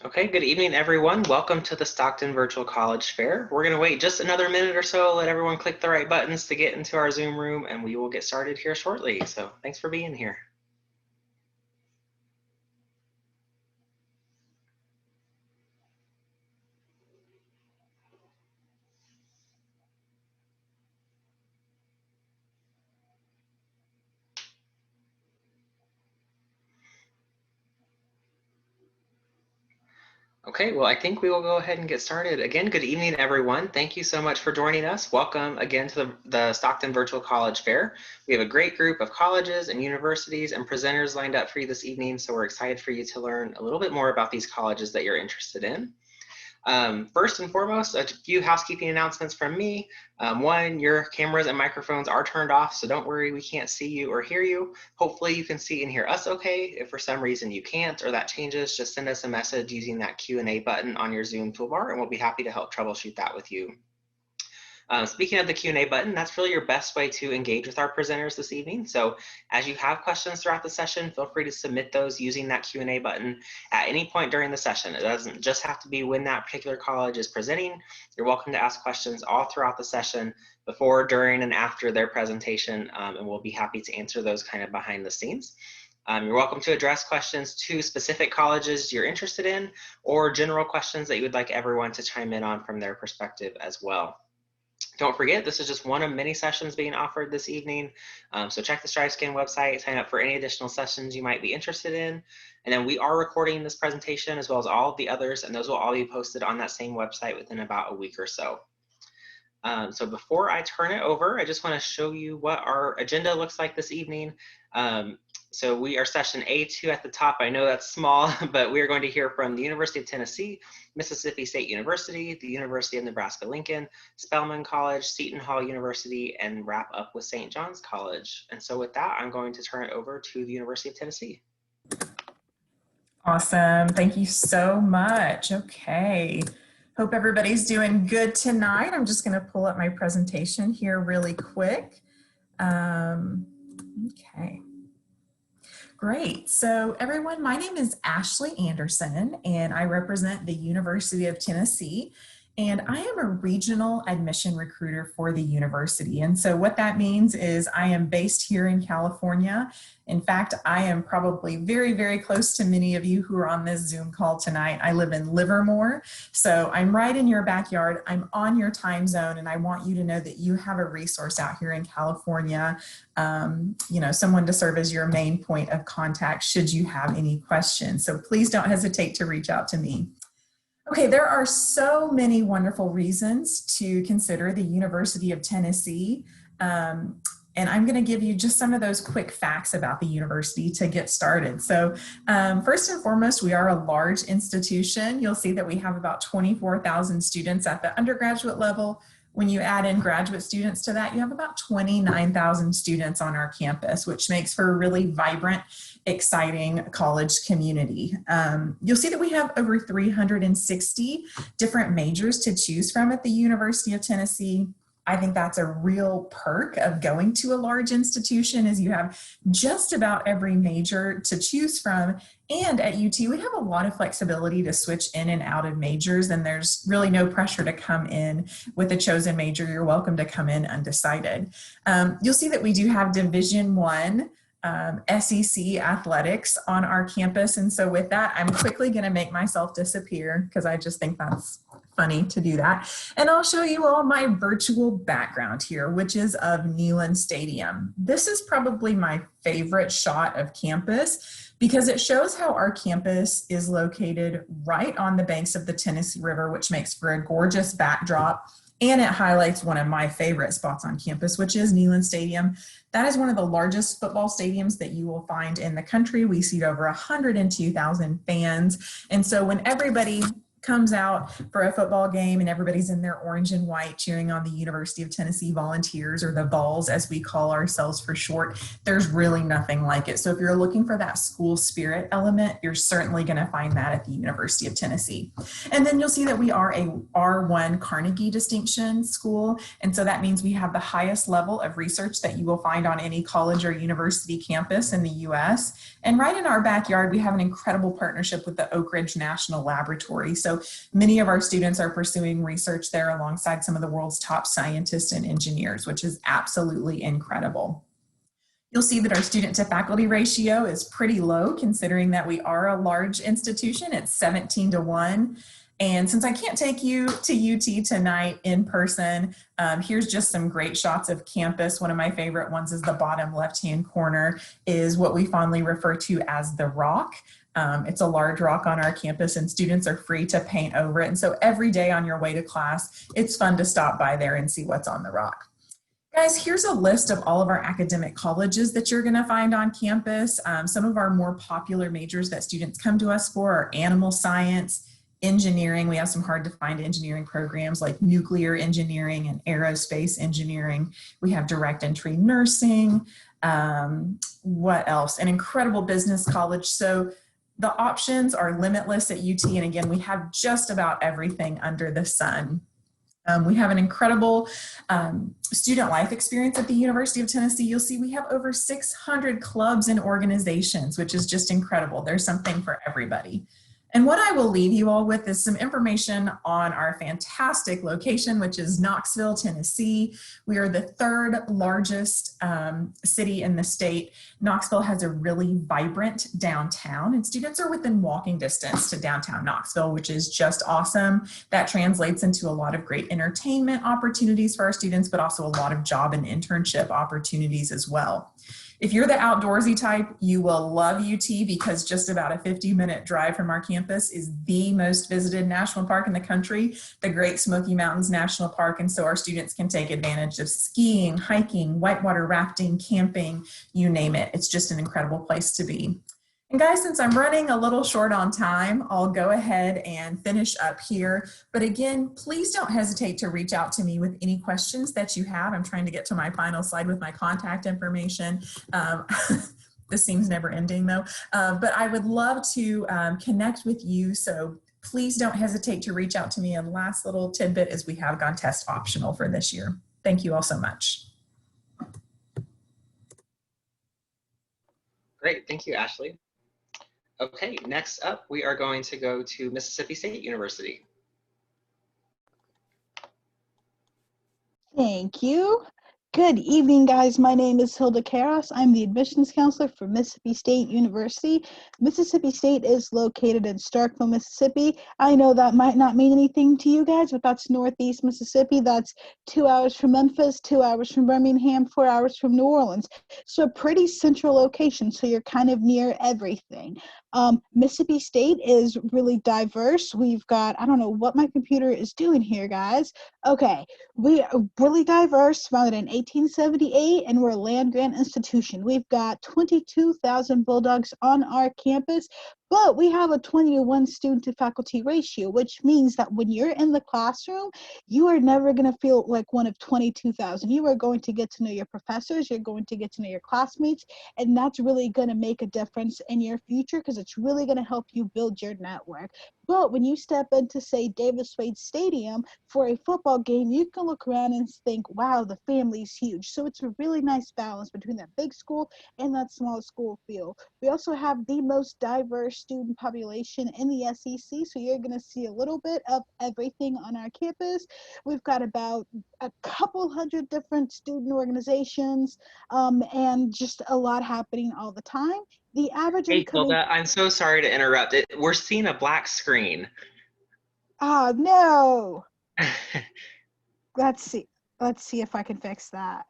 Okay, good evening, everyone. Welcome to the Stockton Virtual College Fair. We're going to wait just another minute or so, let everyone click the right buttons to get into our Zoom room, and we will get started here shortly. So thanks for being here. Okay, well, I think we will go ahead and get started. Again, good evening, everyone. Thank you so much for joining us. Welcome again to the Stockton Virtual College Fair. We have a great group of colleges and universities and presenters lined up for you this evening, so we're excited for you to learn a little bit more about these colleges that you're interested in. First and foremost, a few housekeeping announcements from me. One, your cameras and microphones are turned off, so don't worry, we can't see you or hear you. Hopefully you can see and hear us okay. If for some reason you can't or that changes, just send us a message using that Q&A button on your Zoom toolbar, and we'll be happy to help troubleshoot that with you. Speaking of the Q&A button, that's really your best way to engage with our presenters this evening. So as you have questions throughout the session, feel free to submit those using that Q&A button at any point during the session. It doesn't just have to be when that particular college is presenting. You're welcome to ask questions all throughout the session, before, during, and after their presentation, and we'll be happy to answer those kind of behind the scenes. You're welcome to address questions to specific colleges you're interested in, or general questions that you would like everyone to chime in on from their perspective as well. Don't forget, this is just one of many sessions being offered this evening. So check the StriveScan website, sign up for any additional sessions you might be interested in. And then we are recording this presentation as well as all of the others, and those will all be posted on that same website within about a week or so. So before I turn it over, I just want to show you what our agenda looks like this evening. So we are session A2 at the top. I know that's small, but we are going to hear from the University of Tennessee, Mississippi State University, the University of Nebraska-Lincoln, Spelman College, Seton Hall University, and wrap up with St. John's College. And so with that, I'm going to turn it over to the University of Tennessee. Awesome. Thank you so much. Okay. Hope everybody's doing good tonight. I'm just going to pull up my presentation here really quick. Okay. Great. So everyone, my name is Ashley Anderson, and I represent the University of Tennessee. And I am a regional admission recruiter for the university. And so what that means is I am based here in California. In fact, I am probably very, very close to many of you who are on this Zoom call tonight. I live in Livermore, so I'm right in your backyard. I'm on your time zone, and I want you to know that you have a resource out here in California, someone to serve as your main point of contact should you have any questions. So please don't hesitate to reach out to me. Okay, there are so many wonderful reasons to consider the University of Tennessee. And I'm going to give you just some of those quick facts about the university to get started. So first and foremost, we are a large institution. You'll see that we have about 24,000 students at the undergraduate level. When you add in graduate students to that, you have about 29,000 students on our campus, which makes for a really vibrant, exciting college community. You'll see that we have over 360 different majors to choose from at the University of Tennessee. I think that's a real perk of going to a large institution, is you have just about every major to choose from. And at UT, we have a lot of flexibility to switch in and out of majors, and there's really no pressure to come in with a chosen major. You're welcome to come in undecided. You'll see that we do have Division I SEC athletics on our campus. And so with that, I'm quickly going to make myself disappear because I just think that's funny to do that. And I'll show you all my virtual background here, which is of Neyland Stadium. This is probably my favorite shot of campus because it shows how our campus is located right on the banks of the Tennessee River, which makes for a gorgeous backdrop. And it highlights one of my favorite spots on campus, which is Neyland Stadium. That is one of the largest football stadiums that you will find in the country. We seat over 102,000 fans. And so when everybody comes out for a football game and everybody's in their orange and white cheering on the University of Tennessee Volunteers, or the Vols as we call ourselves for short, there's really nothing like it. So if you're looking for that school spirit element, you're certainly going to find that at the University of Tennessee. And then you'll see that we are a R1 Carnegie distinction school. And so that means we have the highest level of research that you will find on any college or university campus in the US. And right in our backyard, we have an incredible partnership with the Oak Ridge National Laboratory. So many of our students are pursuing research there alongside some of the world's top scientists and engineers, which is absolutely incredible. You'll see that our student to faculty ratio is pretty low considering that we are a large institution. It's 17-1. And since I can't take you to UT tonight in person, here's just some great shots of campus. One of my favorite ones is the bottom left-hand corner, is what we fondly refer to as the Rock. It's a large rock on our campus and students are free to paint over it. And so every day on your way to class, it's fun to stop by there and see what's on the rock. Guys, here's a list of all of our academic colleges that you're going to find on campus. Some of our more popular majors that students come to us for are animal science, engineering. We have some hard to find engineering programs like nuclear engineering and aerospace engineering. We have direct entry nursing. What else? An incredible business college. So the options are limitless at UT. And again, we have just about everything under the sun. We have an incredible student life experience at the University of Tennessee. You'll see we have over 600 clubs and organizations, which is just incredible. There's something for everybody. And what I will leave you all with is some information on our fantastic location, which is Knoxville, Tennessee. We are the third largest city in the state. Knoxville has a really vibrant downtown, and students are within walking distance to downtown Knoxville, which is just awesome. That translates into a lot of great entertainment opportunities for our students, but also a lot of job and internship opportunities as well. If you're the outdoorsy type, you will love UT because just about a 50-minute drive from our campus is the most visited national park in the country, the Great Smoky Mountains National Park. And so our students can take advantage of skiing, hiking, whitewater rafting, camping, you name it. It's just an incredible place to be. And guys, since I'm running a little short on time, I'll go ahead and finish up here. But again, please don't hesitate to reach out to me with any questions that you have. I'm trying to get to my final slide with my contact information. This seems never ending though. But I would love to connect with you. So please don't hesitate to reach out to me. And last little tidbit is we have gone test optional for this year. Thank you all so much. Great, thank you, Ashley. Okay, next up, we are going to go to Mississippi State University. Thank you. Good evening, guys. My name is Hilda Karas. I'm the admissions counselor for Mississippi State University. Mississippi State is located in Starkville, Mississippi. I know that might not mean anything to you guys, but that's Northeast Mississippi. That's 2 hours from Memphis, 2 hours from Birmingham, 4 hours from New Orleans. So a pretty central location, so you're kind of near everything. Mississippi State is really diverse. We've got, I don't know what my computer is doing here, guys. Okay, we are really diverse, founded in 1878, and we're a land-grant institution. We've got 22,000 Bulldogs on our campus, but we have a 20-to-1 student-to-faculty ratio, which means that when you're in the classroom, you are never going to feel like one of 22,000. You are going to get to know your professors, you're going to get to know your classmates, and that's really going to make a difference in your future because it's really going to help you build your network. But when you step into, say, Davis Wade Stadium for a football game, you can look around and think, wow, the family's huge. So it's a really nice balance between that big school and that small school feel. We also have the most diverse student population in the SEC, so you're going to see a little bit of everything on our campus. We've got about a couple hundred different student organizations and just a lot happening all the time. The average Hey, incoming... Hilda, I'm so sorry to interrupt. We're seeing a black screen. Oh, no. Let's see if I can fix that.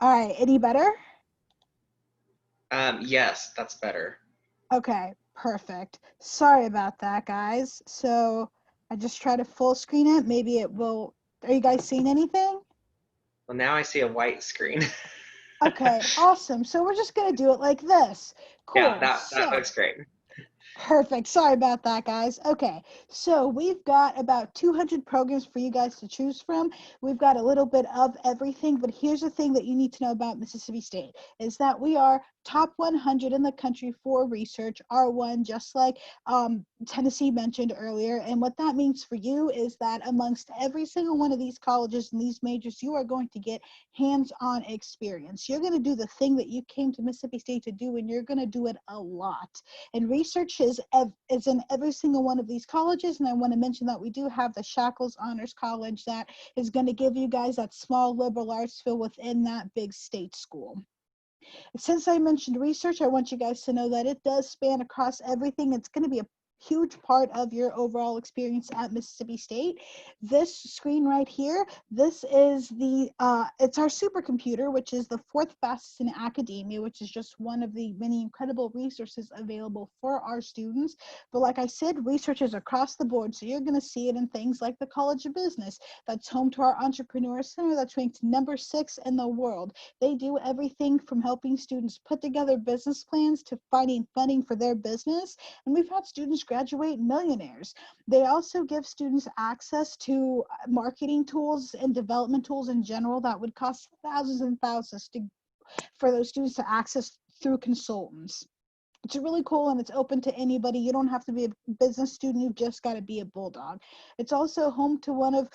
All right, any better? Yes, that's better. Okay, perfect. Sorry about that, guys. So I just try to full screen it. Maybe it will. Are you guys seeing anything? Well, now I see a white screen. Okay, awesome. So we're just going to do it like this. Cool. Yeah, that looks great. Perfect. Sorry about that, guys. Okay, so we've got about 200 programs for you guys to choose from. We've got a little bit of everything, but here's the thing that you need to know about Mississippi State is that we are top 100 in the country for research, R1, just like Tennessee mentioned earlier. And what that means for you is that amongst every single one of these colleges and these majors, you are going to get hands-on experience. You're going to do the thing that you came to Mississippi State to do, and you're going to do it a lot. And research is in every single one of these colleges. And I want to mention that we do have the Shackles Honors College that is going to give you guys that small liberal arts feel within that big state school. Since I mentioned research, I want you guys to know that it does span across everything. It's going to be a huge part of your overall experience at Mississippi State. This screen right here, this is it's our supercomputer, which is the 4th fastest in academia, which is just one of the many incredible resources available for our students. But like I said, research is across the board. So you're going to see it in things like the College of Business, that's home to our Entrepreneur Center, that's ranked number 6 in the world. They do everything from helping students put together business plans to finding funding for their business. And we've had students graduate millionaires. They also give students access to marketing tools and development tools in general that would cost thousands and thousands for those students to access through consultants. It's really cool, and it's open to anybody. You don't have to be a business student. You've just got to be a Bulldog. It's also home to one of,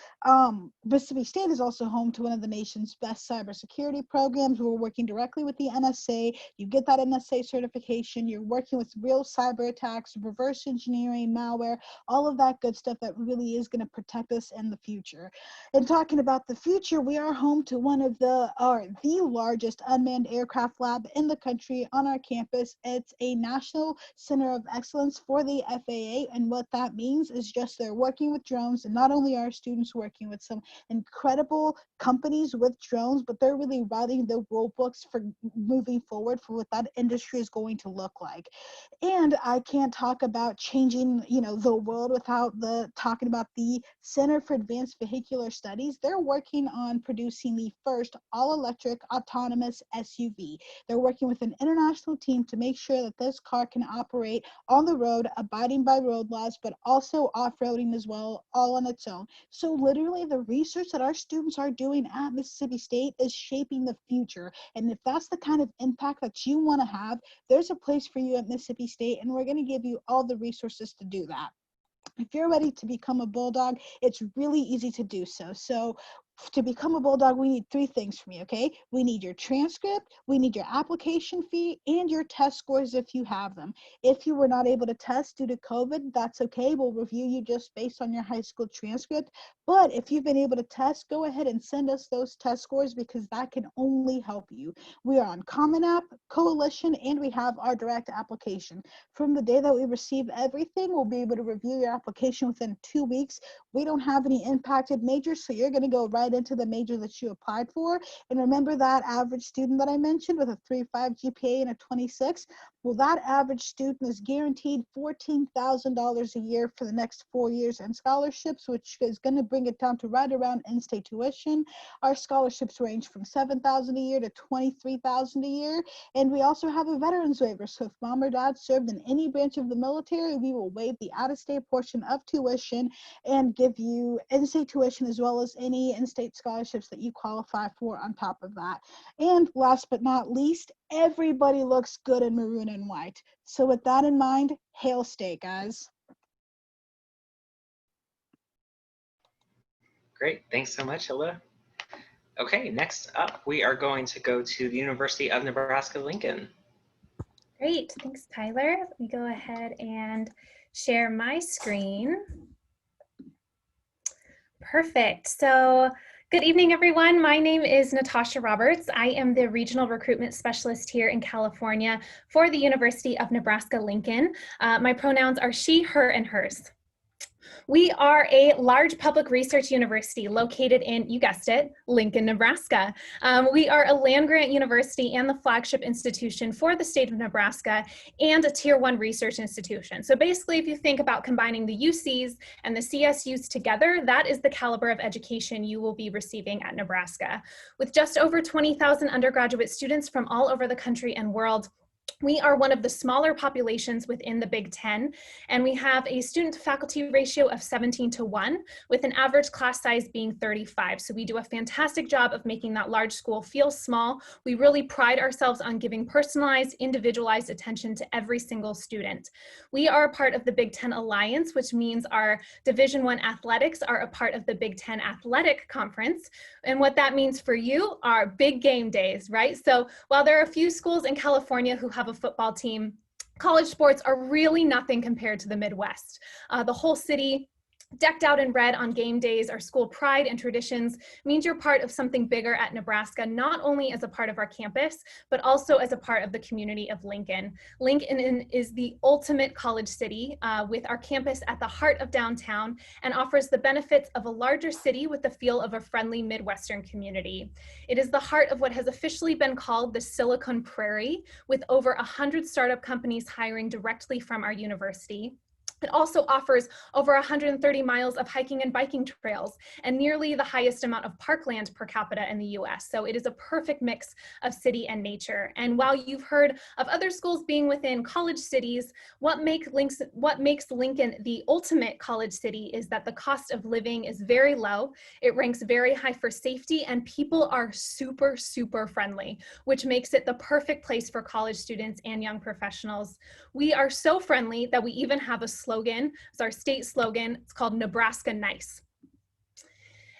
Mississippi State is also home to one of the nation's best cybersecurity programs. We're working directly with the NSA. You get that NSA certification. You're working with real cyber attacks, reverse engineering, malware, all of that good stuff that really is going to protect us in the future. And talking about the future, we are home to one of the largest unmanned aircraft lab in the country on our campus. It's a National Center of Excellence for the FAA, and what that means is just they're working with drones, and not only are students working with some incredible companies with drones, but they're really writing the rule books for moving forward for what that industry is going to look like. And I can't talk about changing, the world without talking about the Center for Advanced Vehicular Studies. They're working on producing the first all-electric autonomous SUV. They're working with an international team to make sure that this car can operate on the road, abiding by road laws, but also off-roading as well, all on its own. So literally the research that our students are doing at Mississippi State is shaping the future. And if that's the kind of impact that you want to have, there's a place for you at Mississippi State, and we're going to give you all the resources to do that. If you're ready to become a Bulldog, it's really easy to do so. So to become a Bulldog, we need 3 things from you, okay? We need your transcript, we need your application fee, and your test scores if you have them. If you were not able to test due to COVID, that's okay. We'll review you just based on your high school transcript. But if you've been able to test, go ahead and send us those test scores, because that can only help you. We are on Common App, Coalition, and we have our direct application. From the day that we receive everything, we'll be able to review your application within 2 weeks. We don't have any impacted majors, so you're going to go right into the major that you applied for. And remember that average student that I mentioned with a 3.5 GPA and a 26? Well, that average student is guaranteed $14,000 a year for the next 4 years in scholarships, which is going to bring it down to right around in-state tuition. Our scholarships range from $7,000 a year to $23,000 a year. And we also have a veterans waiver. So if mom or dad served in any branch of the military, we will waive the out-of-state portion of tuition and give you in-state tuition as well as any in-state scholarships that you qualify for on top of that. And last but not least, everybody looks good in maroon and white. So with that in mind, Hail State, guys. Great, thanks so much, Hilda. Okay, next up, we are going to go to the University of Nebraska-Lincoln. Great, thanks, Tyler. Let me go ahead and share my screen. Perfect. So good evening, everyone. My name is Natasha Roberts. I am the Regional Recruitment Specialist here in California for the University of Nebraska-Lincoln. My pronouns are she, her, and hers. We are a large public research university located in, you guessed it, Lincoln, Nebraska. We are a land-grant university and the flagship institution for the state of Nebraska and a Tier 1 research institution. So basically, if you think about combining the UCs and the CSUs together, that is the caliber of education you will be receiving at Nebraska. With just over 20,000 undergraduate students from all over the country and world, We are one of the smaller populations within the Big Ten, and we have a student-to-faculty ratio of 17:1, with an average class size being 35. So we do a fantastic job of making that large school feel small. We really pride ourselves on giving personalized, individualized attention to every single student. We are a part of the Big Ten Alliance, which means our Division I athletics are a part of the Big Ten Athletic Conference. And what that means for you are big game days, right? So while there are a few schools in California who have a football team, college sports are really nothing compared to the Midwest. The whole city decked out in red on game days, our school pride and traditions means you're part of something bigger at Nebraska, not only as a part of our campus, but also as a part of the community of Lincoln. Lincoln is the ultimate college city with our campus at the heart of downtown and offers the benefits of a larger city with the feel of a friendly Midwestern community. It is the heart of what has officially been called the Silicon Prairie, with over 100 startup companies hiring directly from our university. It also offers over 130 miles of hiking and biking trails and nearly the highest amount of parkland per capita in the US. So it is a perfect mix of city and nature. And while you've heard of other schools being within college cities, what makes Lincoln the ultimate college city is that the cost of living is very low. It ranks very high for safety, and people are super, super friendly, which makes it the perfect place for college students and young professionals. We are so friendly that we even have a slogan. It's our state slogan. It's called Nebraska Nice.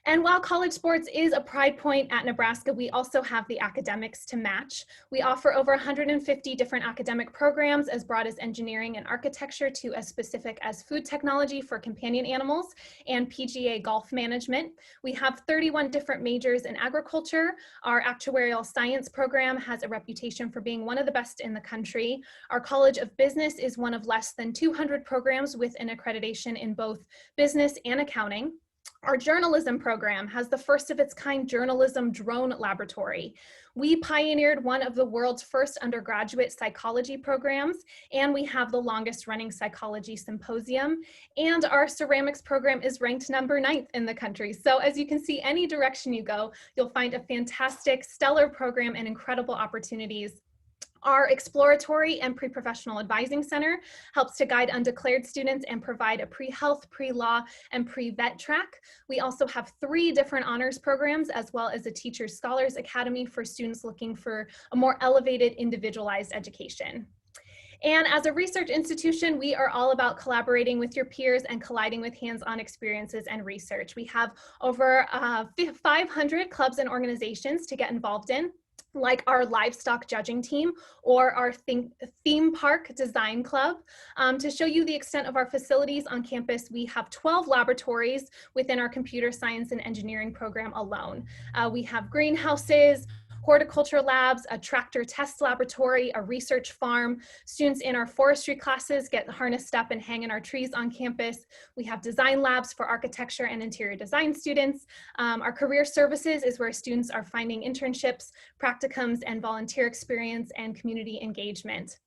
And while college sports is a pride point at Nebraska, we also have the academics to match. We offer over 150 different academic programs, as broad as engineering and architecture to as specific as food technology for companion animals and PGA golf management. We have 31 different majors in agriculture. Our actuarial science program has a reputation for being one of the best in the country. Our College of Business is one of less than 200 programs with an accreditation in both business and accounting. Our journalism program has the first of its kind journalism drone laboratory. We pioneered one of the world's first undergraduate psychology programs, and we have the longest running psychology symposium. And our ceramics program is ranked number 9th in the country. So as you can see, any direction you go, you'll find a fantastic, stellar program and incredible opportunities. Our Exploratory and Pre-Professional Advising Center helps to guide undeclared students and provide a pre-health, pre-law, and pre-vet track. We also have 3 different honors programs, as well as a Teachers Scholars Academy for students looking for a more elevated, individualized education. And as a research institution, we are all about collaborating with your peers and colliding with hands-on experiences and research. We have over 500 clubs and organizations to get involved in, like our livestock judging team or our theme park design club. To show you the extent of our facilities on campus, we have 12 laboratories within our computer science and engineering program alone. We have greenhouses, horticulture labs, a tractor test laboratory, a research farm. Students in our forestry classes get harnessed up and hang in our trees on campus. We have design labs for architecture and interior design students. Our career services is where students are finding internships, practicums, and volunteer experience and community engagement.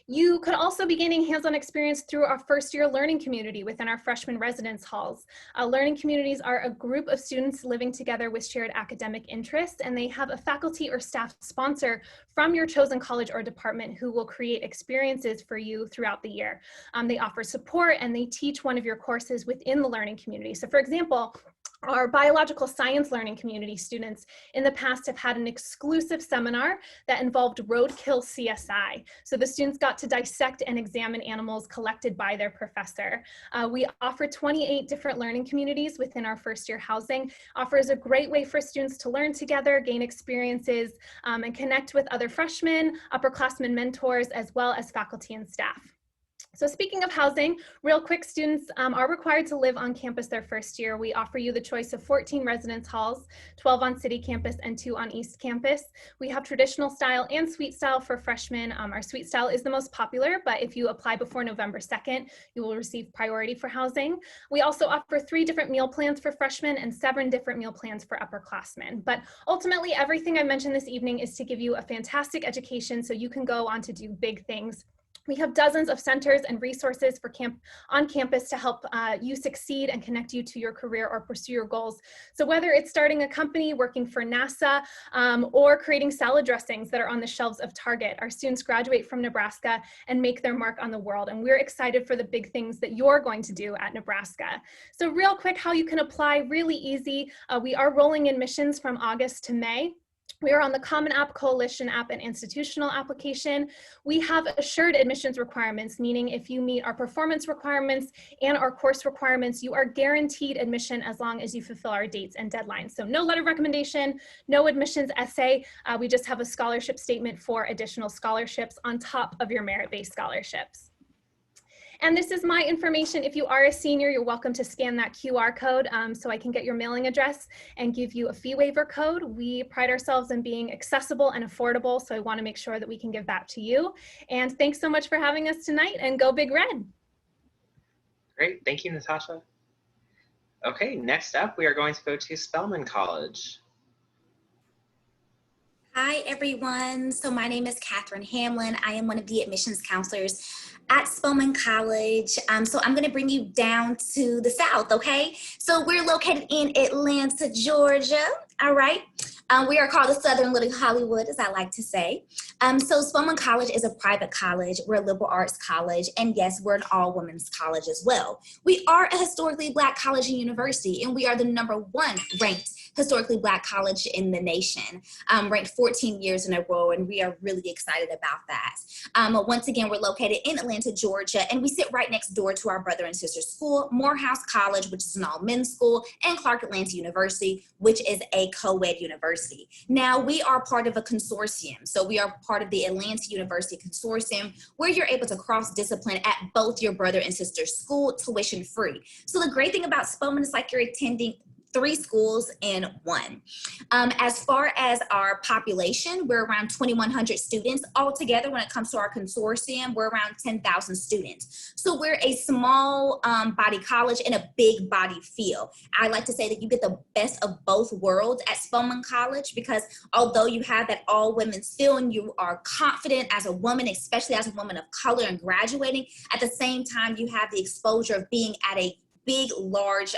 You could also be gaining hands-on experience through our first-year learning community within our freshman residence halls. Learning communities are a group of students living together with shared academic interests, and they have a faculty or staff sponsor from your chosen college or department who will create experiences for you throughout the year. They offer support, and they teach one of your courses within the learning community. So for example, our biological science learning community students in the past have had an exclusive seminar that involved roadkill CSI. So the students got to dissect and examine animals collected by their professor. We offer 28 different learning communities within our first year housing. Offers a great way for students to learn together, gain experiences, and connect with other freshmen, upperclassmen mentors, as well as faculty and staff. So speaking of housing, real quick, students are required to live on campus their first year. We offer you the choice of 14 residence halls, 12 on city campus and 2 on east campus. We have traditional style and suite style for freshmen. Our suite style is the most popular, but if you apply before November 2nd, you will receive priority for housing. We also offer 3 different meal plans for freshmen and 7 different meal plans for upperclassmen. But ultimately, everything I mentioned this evening is to give you a fantastic education so you can go on to do big things We have dozens of centers and resources for on campus to help you succeed and connect you to your career or pursue your goals. So whether it's starting a company, working for NASA, or creating salad dressings that are on the shelves of Target, our students graduate from Nebraska and make their mark on the world. And we're excited for the big things that you're going to do at Nebraska. So real quick, how you can apply, really easy. We are rolling admissions from August to May. We are on the Common App, Coalition App, and Institutional application. We have assured admissions requirements, meaning if you meet our performance requirements and our course requirements, you are guaranteed admission as long as you fulfill our dates and deadlines. So no letter of recommendation, no admissions essay. We just have a scholarship statement for additional scholarships on top of your merit-based scholarships. And this is my information. If you are a senior, you're welcome to scan that QR code so I can get your mailing address and give you a fee waiver code. We pride ourselves in being accessible and affordable, so I want to make sure that we can give that to you. And thanks so much for having us tonight, and go Big Red. Great, thank you, Natasha. Okay, next up, we are going to go to Spelman College. Hi, everyone. So my name is Catherine Hamlin. I am one of the admissions counselors at Spelman College. So I'm going to bring you down to the south, okay? So we're located in Atlanta, Georgia, all right? We are called the Southern Little Hollywood, as I like to say. So Spelman College is a private college. We're a liberal arts college, and yes, we're an all-women's college as well. We are a historically Black college and university, and we are the #1 ranked historically Black college in the nation, ranked 14 years in a row, and we are really excited about that. Once again, we're located in Atlanta, Georgia, and we sit right next door to our brother and sister school, Morehouse College, which is an all-men's school, and Clark Atlanta University, which is a co-ed university. Now, we are part of a consortium, so we are part of the Atlanta University Consortium, where you're able to cross-discipline at both your brother and sister school tuition free. So the great thing about Spelman is like you're attending 3 schools in 1. As far as our population, we're around 2,100 students altogether. When it comes to our consortium, we're around 10,000 students. So we're a small body college in a big body feel. I like to say that you get the best of both worlds at Spelman College, because although you have that all women's feel and you are confident as a woman, especially as a woman of color and graduating, at the same time you have the exposure of being at a big, large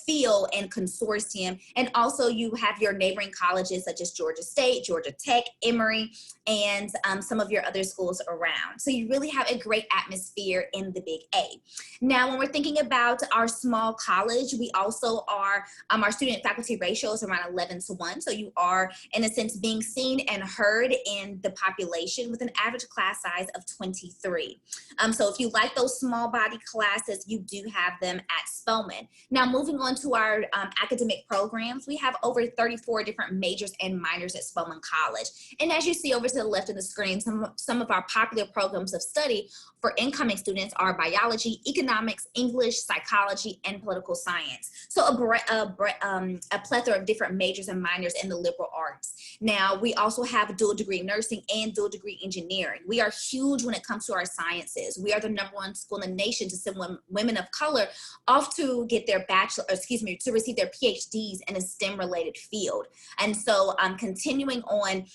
feel and consortium. And also you have your neighboring colleges such as Georgia State, Georgia Tech, Emory, and some of your other schools around. So you really have a great atmosphere in the Big A. Now, when we're thinking about our small college, we also are, our student faculty ratio is around 11:1. So you are, in a sense, being seen and heard in the population with an average class size of 23. So if you like those small body classes, you do have them at Spelman. Now, moving on to our academic programs, we have over 34 different majors and minors at Spelman College. And as you see over to the left of the screen, some of our popular programs of study for incoming students are biology, economics, English, psychology, and political science. So a plethora of different majors and minors in the liberal arts. Now, we also have dual degree nursing and dual degree engineering. We are huge when it comes to our sciences. We are the #1 school in the nation to send women of color off to get their to receive their PhDs in a STEM related field. And so continuing on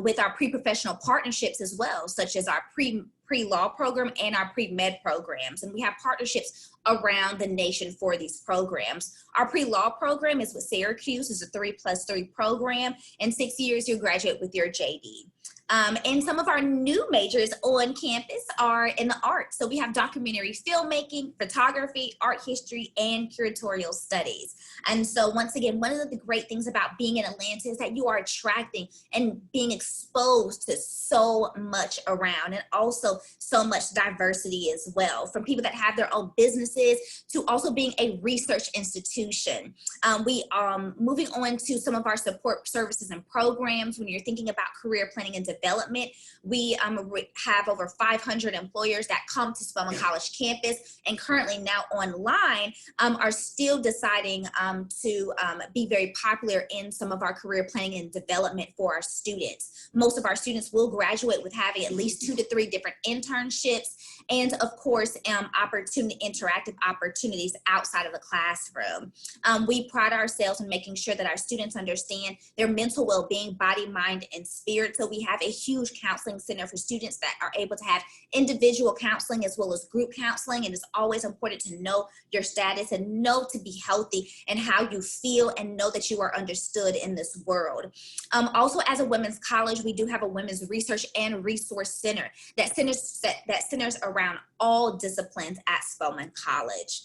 with our pre-professional partnerships as well, such as our pre-law program and our pre-med programs. And we have partnerships around the nation for these programs. Our pre-law program is with Syracuse. It's a 3+3 program. In 6 years, you'll graduate with your JD. And some of our new majors on campus are in the arts. So we have documentary filmmaking, photography, art history, and curatorial studies. And so once again, one of the great things about being in Atlanta is that you are attracting and being exposed to so much around, and also so much diversity as well, from people that have their own businesses to also being a research institution. We moving on to some of our support services and programs. When you're thinking about career planning and development, we have over 500 employers that come to Spelman College campus, and currently now online are still deciding to be very popular in some of our career planning and development for our students. Most of our students will graduate with having at least 2 to 3 different internships, and of course interactive opportunities outside of the classroom. We pride ourselves in making sure that our students understand their mental well-being, body, mind, and spirit. So we have a huge counseling center for students that are able to have individual counseling as well as group counseling. And it's always important to know your status and know to be healthy and how you feel and know that you are understood in this world. Also, as a women's college, we do have a women's research and resource center that centers around all disciplines at Spelman College.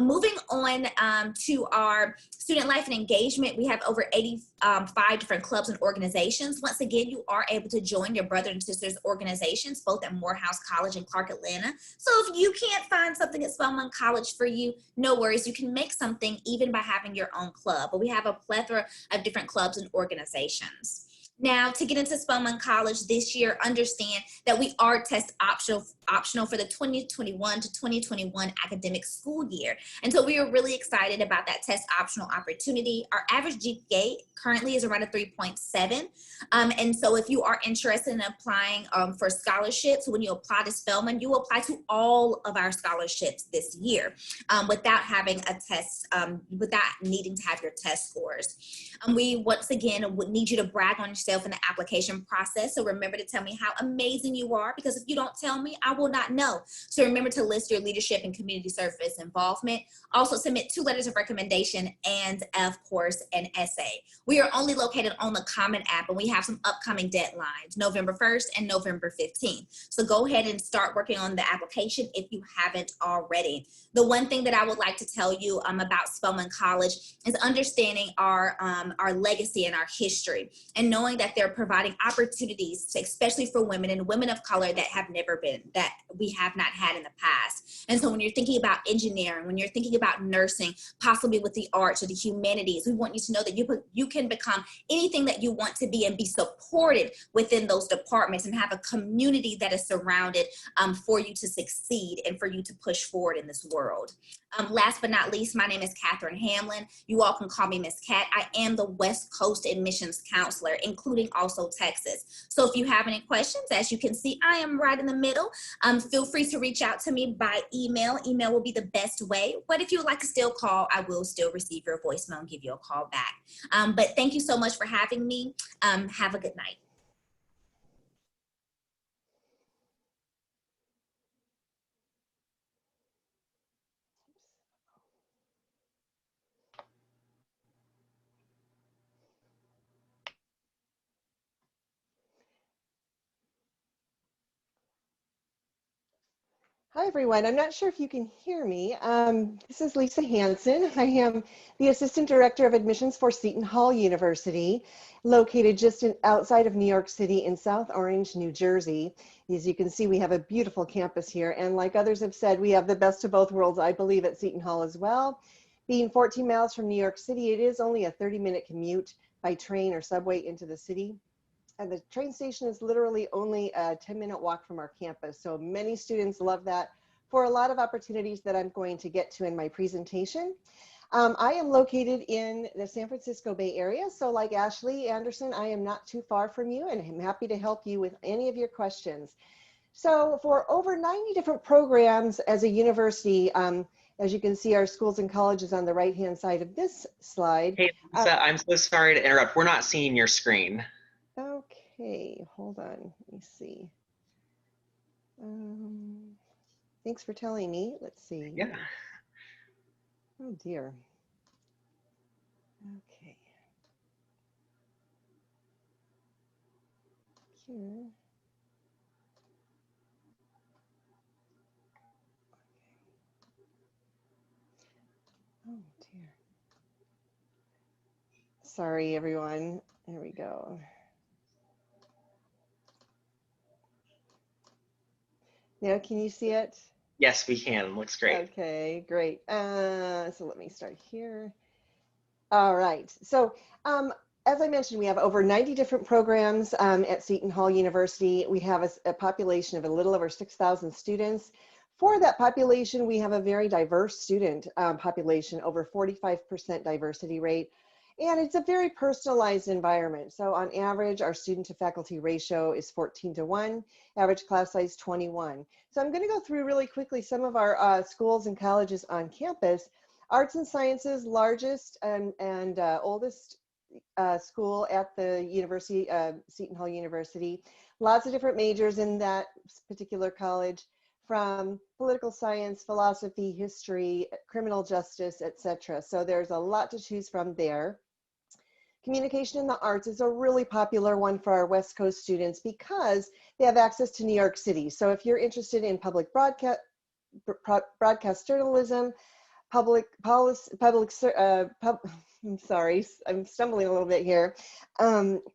Moving on to our student life and engagement, we have over 85 different clubs and organizations. Once again, you are able to join your brother and sisters organizations, both at Morehouse College and Clark Atlanta. So if you can't find something at Spelman College for you, no worries. You can make something even by having your own club. But we have a plethora of different clubs and organizations. Now, to get into Spelman College this year, understand that we are test optional for the 2021 to 2021 academic school year. And so we are really excited about that test optional opportunity. Our average GPA currently is around a 3.7. And so if you are interested in applying for scholarships, when you apply to Spelman, you apply to all of our scholarships this year without having a test, without needing to have your test scores. We once again would need you to brag on yourself in the application process. So remember to tell me how amazing you are, because if you don't tell me, I will not know. So remember to list your leadership and community service involvement. Also submit 2 letters of recommendation and, of course, an essay. We are only located on the Common App, and we have some upcoming deadlines, November 1st and November 15th. So go ahead and start working on the application if you haven't already. The one thing that I would like to tell you about Spelman College is understanding our legacy and our history, and knowing that they're providing opportunities, especially for women and women of color that we have not had in the past. And so when you're thinking about engineering, when you're thinking about nursing, possibly with the arts or the humanities, we want you to know that you can become anything that you want to be and be supported within those departments and have a community that is surrounded for you to succeed and for you to push forward in this world. Last but not least, my name is Catherine Hamlin. You all can call me Miss Cat. I am the West Coast Admissions Counselor, including also Texas. So if you have any questions, as you can see, I am right in the middle. Feel free to reach out to me by email. Email will be the best way. But if you would like to still call, I will still receive your voicemail and give you a call back. But thank you so much for having me. Have a good night. Hi, everyone. I'm not sure if you can hear me. This is Lisa Hansen. I am the Assistant Director of Admissions for Seton Hall University, located just outside of New York City in South Orange, New Jersey. As you can see, we have a beautiful campus here. And like others have said, we have the best of both worlds, I believe, at Seton Hall as well. Being 14 miles from New York City, it is only a 30-minute commute by train or subway into the city. And the train station is literally only a 10-minute walk from our campus. So many students love that for a lot of opportunities that I'm going to get to in my presentation. I am located in the San Francisco Bay Area. So like Ashley Anderson, I am not too far from you, and I'm happy to help you with any of your questions. So for over 90 different programs as a university, as you can see, our schools and colleges on the right-hand side of this slide. Hey, Lisa, I'm so sorry to interrupt. We're not seeing your screen. Okay, hold on, let me see. Thanks for telling me. Let's see. Yeah. Oh dear. Okay. Here. Oh dear. Sorry, everyone. There we go. Now, can you see it? Yes, we can. Looks great. Okay, great. So let me start here. All right. So as I mentioned, we have over 90 different programs at Seton Hall University. We have a population of a little over 6,000 students. For that population, we have a very diverse student population, over 45% diversity rate. And it's a very personalized environment. So on average, our student to faculty ratio is 14:1, average class size 21. So I'm gonna go through really quickly some of our schools and colleges on campus. Arts and Sciences, largest and oldest school at the University, Seton Hall University. Lots of different majors in that particular college, from political science, philosophy, history, criminal justice, etc. So there's a lot to choose from there. Communication in the arts is a really popular one for our West Coast students because they have access to New York City. So if you're interested in public broadcast journalism, I'm sorry, I'm stumbling a little bit here.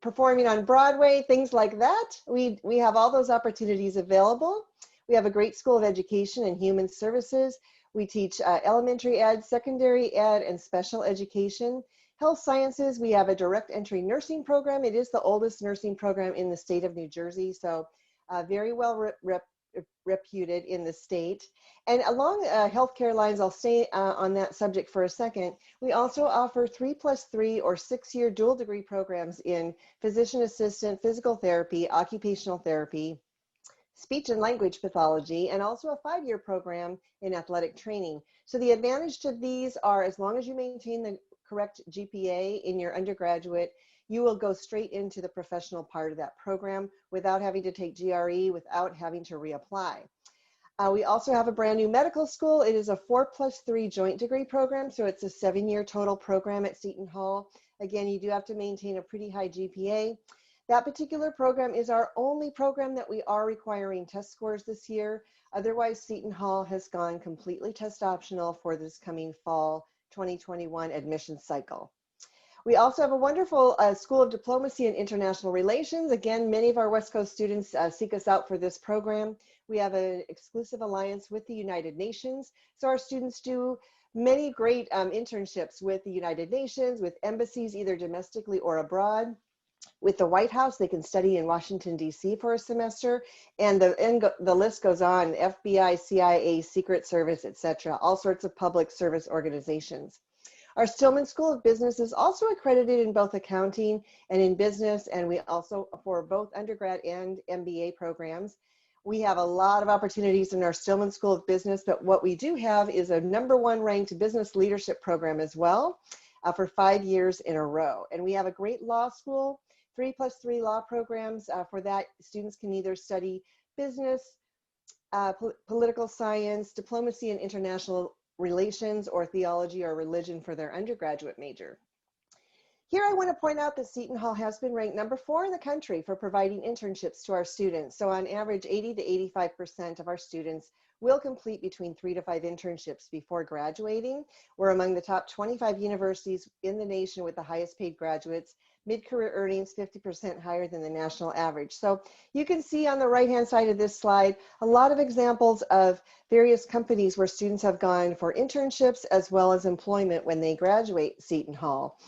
Performing on Broadway, things like that. We have all those opportunities available. We have a great School of Education and Human Services. We teach elementary ed, secondary ed, and special education. Health sciences, we have a direct entry nursing program. It is the oldest nursing program in the state of New Jersey, so very well reputed in the state. And along healthcare lines, I'll stay on that subject for a second. We also offer 3+3 or 6-year dual degree programs in physician assistant, physical therapy, occupational therapy, speech and language pathology, and also a 5-year program in athletic training. So the advantage to these are, as long as you maintain the correct GPA in your undergraduate, you will go straight into the professional part of that program without having to take GRE, without having to reapply. We also have a brand new medical school. It is a 4+3 joint degree program, so it's a 7-year total program at Seton Hall. Again, you do have to maintain a pretty high GPA. That particular program is our only program that we are requiring test scores this year. Otherwise, Seton Hall has gone completely test optional for this coming fall 2021 admissions cycle. We also have a wonderful School of Diplomacy and International Relations. Again, many of our West Coast students seek us out for this program. We have an exclusive alliance with the United Nations. So our students do many great internships with the United Nations, with embassies, either domestically or abroad. With the White House, they can study in Washington, D.C. for a semester, and the list goes on: FBI, CIA, Secret Service, etc., all sorts of public service organizations. Our Stillman School of Business is also accredited in both accounting and in business, and we also, for both undergrad and MBA programs. We have a lot of opportunities in our Stillman School of Business, but what we do have is a #1 ranked business leadership program as well for 5 years in a row. And we have a great law school, 3+3 law programs. For that, students can either study business, political science, diplomacy and international relations, or theology or religion for their undergraduate major. Here I want to point out that Seton Hall has been ranked #4 in the country for providing internships to our students. So on average, 80 to 85% of our students will complete between 3 to 5 internships before graduating. We're among the top 25 universities in the nation with the highest paid graduates, mid-career earnings 50% higher than the national average. So you can see on the right-hand side of this slide, a lot of examples of various companies where students have gone for internships as well as employment when they graduate Seton Hall.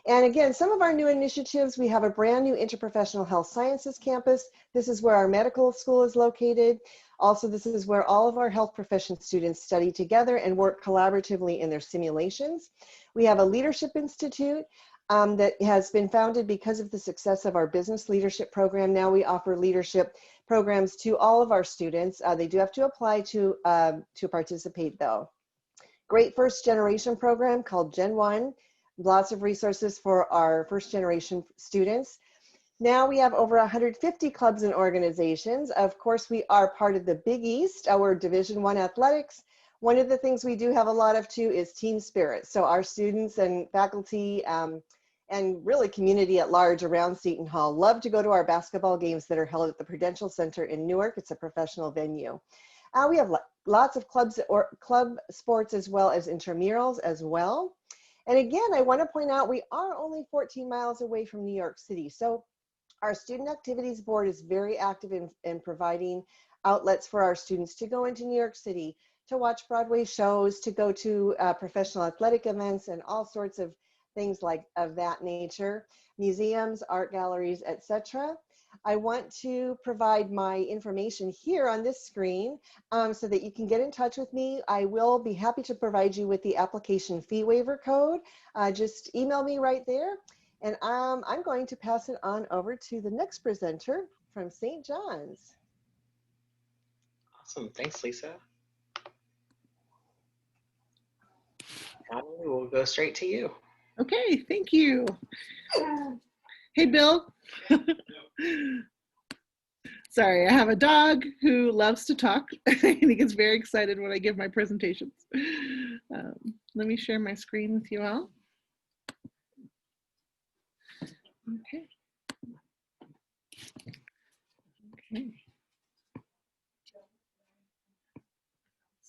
And again, some of our new initiatives, we have a brand new interprofessional health sciences campus. This is where our medical school is located. Also, this is where all of our health profession students study together and work collaboratively in their simulations. We have a leadership institute that has been founded because of the success of our business leadership program. Now we offer leadership programs to all of our students. They do have to apply to participate though. Great first generation program called Gen 1. Lots of resources for our first generation students. Now we have over 150 clubs and organizations. Of course, we are part of the Big East, our Division I athletics. One of the things we do have a lot of too is team spirit. So our students and faculty and really community at large around Seton Hall love to go to our basketball games that are held at the Prudential Center in Newark. It's a professional venue. We have lots of clubs or club sports as well as intramurals as well. And again, I want to point out we are only 14 miles away from New York City. So our Student Activities Board is very active in providing outlets for our students to go into New York City, to watch Broadway shows, to go to professional athletic events and all sorts of things of that nature, museums, art galleries, etc. I want to provide my information here on this screen so that you can get in touch with me. I will be happy to provide you with the application fee waiver code. Just email me right there. And I'm going to pass it on over to the next presenter from St. John's. Awesome. Thanks, Lisa. Natalie, we'll go straight to you. Okay, thank you. Hey, Bill. Sorry, I have a dog who loves to talk and he gets very excited when I give my presentations. Let me share my screen with you all. Okay. Okay.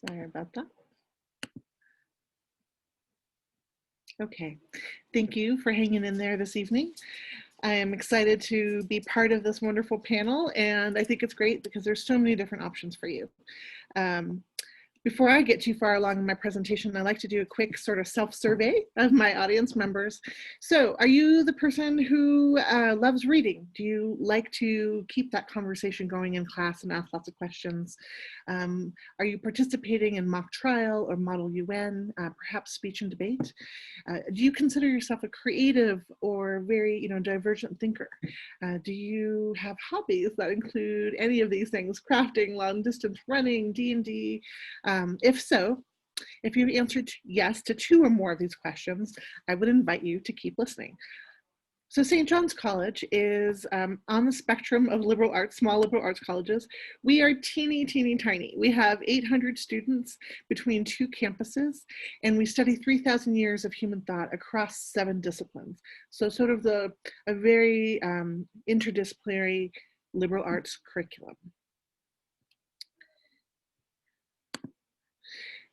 Sorry about that. Okay, thank you for hanging in there this evening. I am excited to be part of this wonderful panel, and I think it's great because there's so many different options for you. Before I get too far along in my presentation, I like to do a quick sort of self-survey of my audience members. So are you the person who loves reading? Do you like to keep that conversation going in class and ask lots of questions? Are you participating in mock trial or model UN, perhaps speech and debate? Do you consider yourself a creative or very divergent thinker? Do you have hobbies that include any of these things? Crafting, long distance running, D&D? If so, if you answered yes to 2 or more of these questions, I would invite you to keep listening. So St. John's College is on the spectrum of liberal arts, small liberal arts colleges. We are teeny tiny. We have 800 students between 2 campuses, and we study 3,000 years of human thought across 7 disciplines. So sort of a very interdisciplinary liberal arts curriculum.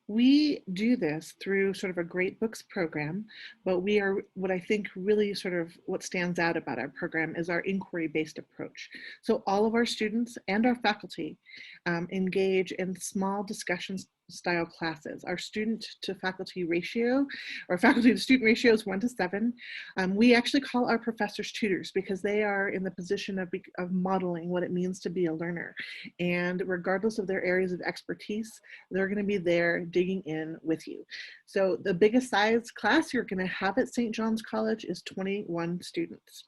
We do this through sort of a great books program, but we are, what I think really sort of what stands out about our program is our inquiry-based approach. So all of our students and our faculty engage in small discussions style classes. Our student to faculty ratio, or faculty to student ratio, is 1 to 7. We actually call our professors tutors because they are in the position of modeling what it means to be a learner. And regardless of their areas of expertise, they're going to be there digging in with you. So the biggest size class you're going to have at St. John's College is 21 students.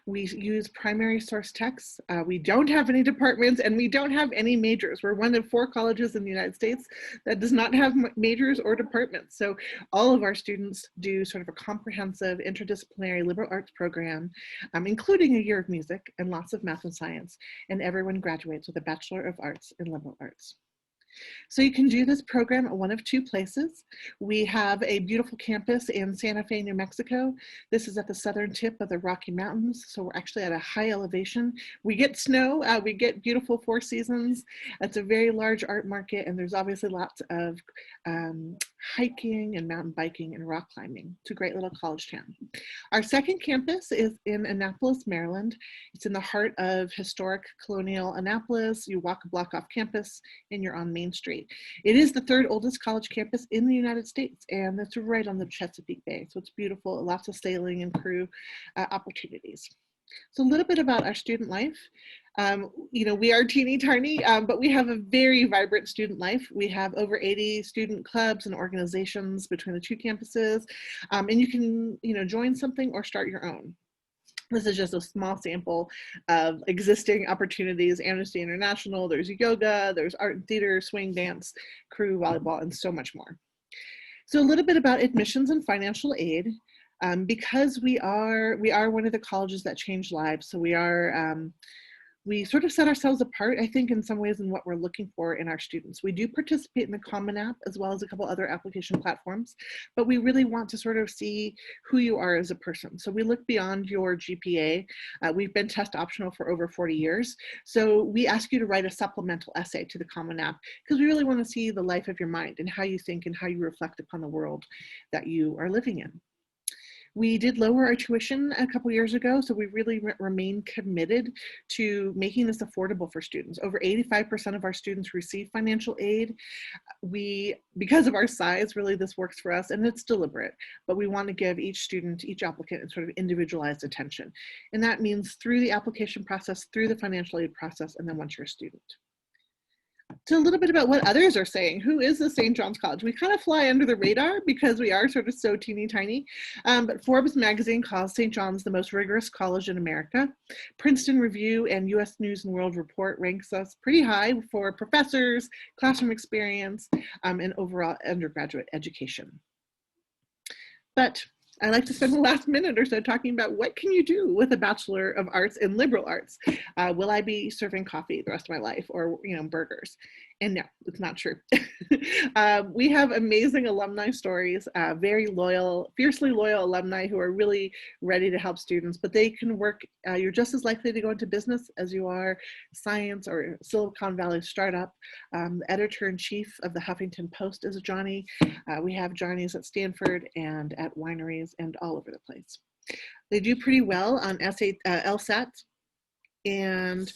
We use primary source texts. We don't have any departments and we don't have any majors. We're one of 4 colleges in the United States that does not have majors or departments. So all of our students do sort of a comprehensive interdisciplinary liberal arts program, including a year of music and lots of math and science. And everyone graduates with a Bachelor of Arts in Liberal Arts. So you can do this program at one of 2 places. We have a beautiful campus in Santa Fe, New Mexico. This is at the southern tip of the Rocky Mountains, so we're actually at a high elevation. We get snow, we get beautiful 4 seasons. It's a very large art market, and there's obviously lots of hiking and mountain biking and rock climbing. It's a great little college town. Our second campus is in Annapolis, Maryland. It's in the heart of historic colonial Annapolis. You walk a block off campus and you're on Main Street. It is the 3rd oldest college campus in the United States, and it's right on the Chesapeake Bay. So it's beautiful, lots of sailing and crew opportunities. So a little bit about our student life. We are teeny tiny, but we have a very vibrant student life. We have over 80 student clubs and organizations between the 2 campuses, and you can, join something or start your own. This is just a small sample of existing opportunities. Amnesty International, there's yoga, there's art and theater, swing dance, crew, volleyball, and so much more. So a little bit about admissions and financial aid. Because we are one of the colleges that change lives, so we sort of set ourselves apart, I think, in some ways in what we're looking for in our students. We do participate in the Common App as well as a couple other application platforms, but we really want to sort of see who you are as a person. So we look beyond your GPA. We've been test optional for over 40 years. So we ask you to write a supplemental essay to the Common App because we really want to see the life of your mind and how you think and how you reflect upon the world that you are living in. We did lower our tuition a couple years ago, so we really remain committed to making this affordable for students. Over 85% of our students receive financial aid. Because of our size, really this works for us, and it's deliberate, but we want to give each student, each applicant, sort of individualized attention. And that means through the application process, through the financial aid process, and then once you're a student. So a little bit about what others are saying. Who is the St. John's College? We kind of fly under the radar because we are sort of so teeny tiny, but Forbes magazine calls St. John's the most rigorous college in America. Princeton Review and US News and World Report ranks us pretty high for professors, classroom experience, and overall undergraduate education. But I like to spend the last minute or so talking about what can you do with a Bachelor of Arts in Liberal Arts. Will I be serving coffee the rest of my life, or burgers? And no, it's not true. We have amazing alumni stories, very loyal, fiercely loyal alumni who are really ready to help students, but they can work, you're just as likely to go into business as you are science or Silicon Valley startup. The editor-in-chief of the Huffington Post is a Johnny. We have Johnnies at Stanford and at wineries and all over the place. They do pretty well on LSAT, and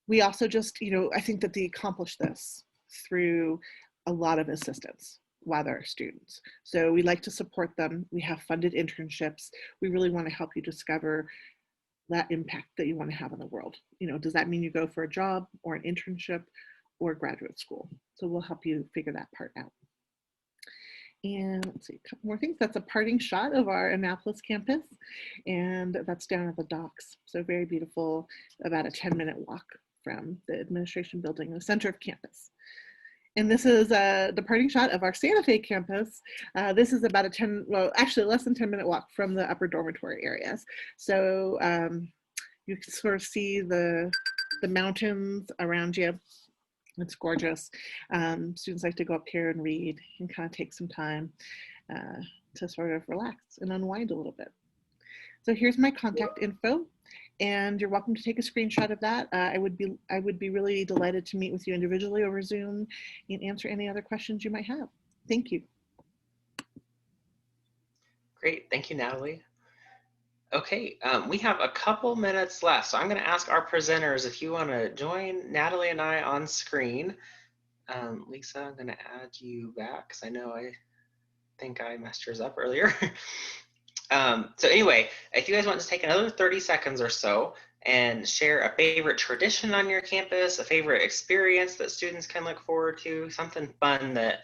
we also just, I think that they accomplish this through a lot of assistance while they're students. So we like to support them. We have funded internships. We really want to help you discover that impact that you want to have in the world. Does that mean you go for a job or an internship or graduate school? So we'll help you figure that part out. And let's see, a couple more things. That's a parting shot of our Annapolis campus, and that's down at the docks. So very beautiful, about a 10-minute walk from the administration building in the center of campus. And this is the parting shot of our Santa Fe campus. This is about actually less than 10-minute walk from the upper dormitory areas. So you can sort of see the mountains around you. It's gorgeous. Students like to go up here and read and kind of take some time to sort of relax and unwind a little bit. So here's my contact info, and you're welcome to take a screenshot of that. I would be really delighted to meet with you individually over Zoom and answer any other questions you might have. Thank you. Great, thank you, Natalie. Okay, we have a couple minutes left, so I'm going to ask our presenters if you want to join Natalie and I on screen. Lisa, I'm going to add you back because I think I messed yours up earlier. So anyway, if you guys want to take another 30 seconds or so and share a favorite tradition on your campus, a favorite experience that students can look forward to, something fun that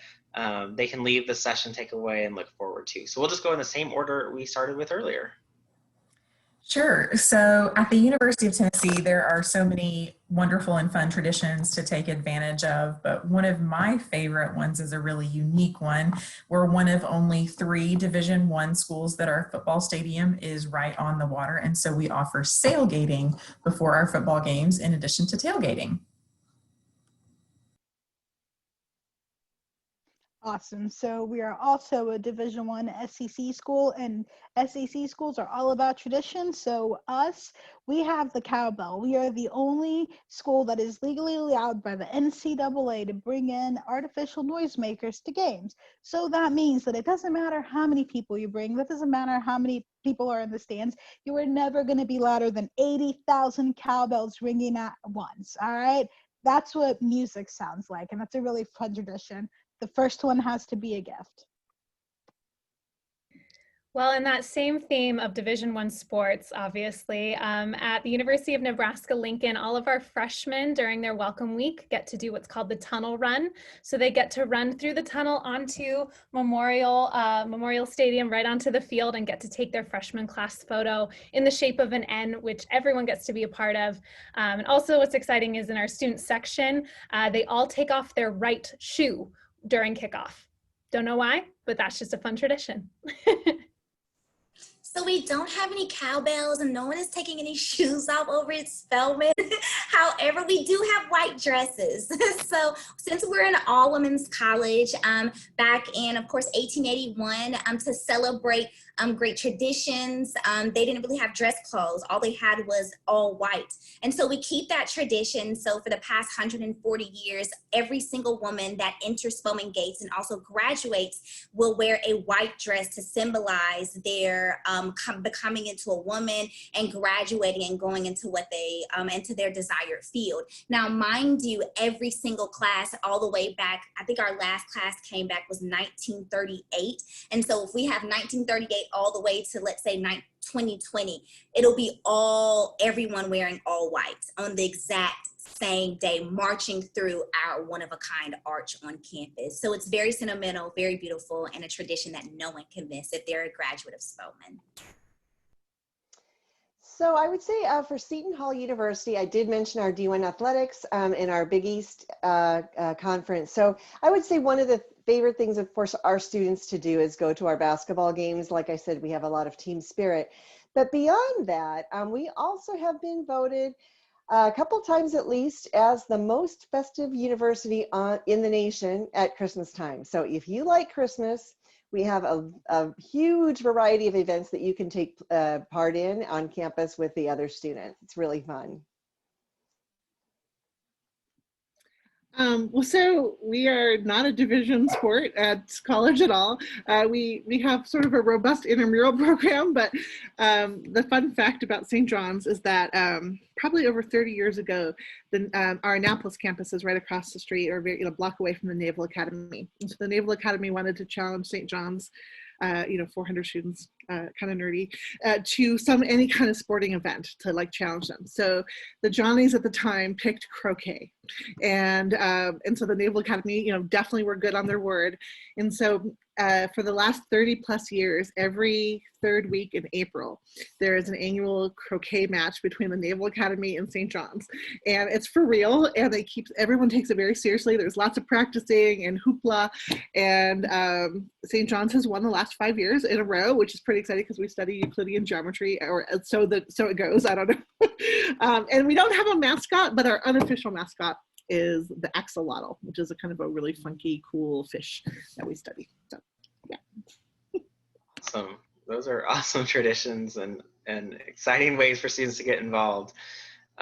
they can leave the session, take away, and look forward to. So we'll just go in the same order we started with earlier. Sure. So at the University of Tennessee, there are so many wonderful and fun traditions to take advantage of, but one of my favorite ones is a really unique one. We're one of only 3 Division I schools that our football stadium is right on the water, and so we offer sailgating before our football games in addition to tailgating. Awesome. So we are also a Division I SEC school, and SEC schools are all about tradition. So we have the cowbell. We are the only school that is legally allowed by the NCAA to bring in artificial noisemakers to games. So that means that it doesn't matter how many people you bring. That doesn't matter how many people are in the stands. You are never going to be louder than 80,000 cowbells ringing at once. All right. That's what music sounds like. And that's a really fun tradition. The first one has to be a gift. Well, in that same theme of Division I sports, obviously, at the University of Nebraska-Lincoln, all of our freshmen during their welcome week get to do what's called the tunnel run. So they get to run through the tunnel onto Memorial Stadium, right onto the field, and get to take their freshman class photo in the shape of an N, which everyone gets to be a part of. And also what's exciting is in our student section, they all take off their right shoe during kickoff. Don't know why, but that's just a fun tradition. So we don't have any cowbells and no one is taking any shoes off over at Spelman. However, we do have white dresses. So since we're an all women's college, back in, of course, 1881, to celebrate great traditions, they didn't really have dress clothes. All they had was all white. And so we keep that tradition. So for the past 140 years, every single woman that enters Spelman gates and also graduates will wear a white dress to symbolize their becoming into a woman and graduating and going into what they into their desired field. Now, mind you, every single class all the way back, I think our last class came back was 1938. And so if we have 1938 all the way to, let's say, 2020, it'll be everyone wearing all white on the exact same day, marching through our one-of-a-kind arch on campus. So it's very sentimental, very beautiful, and a tradition that no one can miss if they're a graduate of Spelman. So I would say for Seton Hall University, I did mention our D1 athletics in our Big East conference. So I would say one of the favorite things, of course, our students to do is go to our basketball games. Like I said, we have a lot of team spirit. But beyond that, we also have been voted a couple times at least as the most festive university in the nation at Christmas time. So if you like Christmas, we have a huge variety of events that you can take part in on campus with the other students. It's really fun. Well, so we are not a division sport at college at all. We have sort of a robust intramural program, but the fun fact about St. John's is that probably over 30 years ago, our Annapolis campus is right across the street, or a block away from the Naval Academy. And so the Naval Academy wanted to challenge St. John's, 400 students, kind of nerdy, to any kind of sporting event to like challenge them. So the Johnnies at the time picked croquet, and so the Naval Academy, definitely were good on their word. And so for the last 30 plus years, every third week in April, there is an annual croquet match between the Naval Academy and St. John's. And it's for real, and everyone takes it very seriously. There's lots of practicing and hoopla, and St. John's has won the last 5 years in a row, which is pretty exciting because we study Euclidean geometry, or so it goes, I don't know. And we don't have a mascot, but our unofficial mascot is the axolotl, which is a kind of a really funky, cool fish that we study. So, yeah. Awesome. Those are awesome traditions and exciting ways for students to get involved.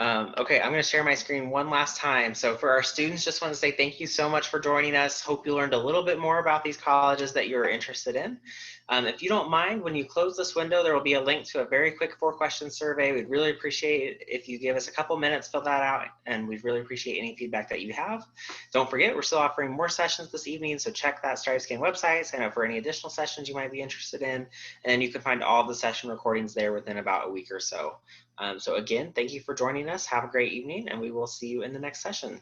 Okay, I'm going to share my screen one last time. So for our students, just want to say thank you so much for joining us. Hope you learned a little bit more about these colleges that you're interested in. If you don't mind, when you close this window, there will be a link to a very quick 4-question survey. We'd really appreciate it if you give us a couple minutes, fill that out, and we'd really appreciate any feedback that you have. Don't forget, we're still offering more sessions this evening, so check that StriveScan website, sign up for any additional sessions you might be interested in, and then you can find all the session recordings there within about a week or so. So again, thank you for joining us. Have a great evening, and we will see you in the next session.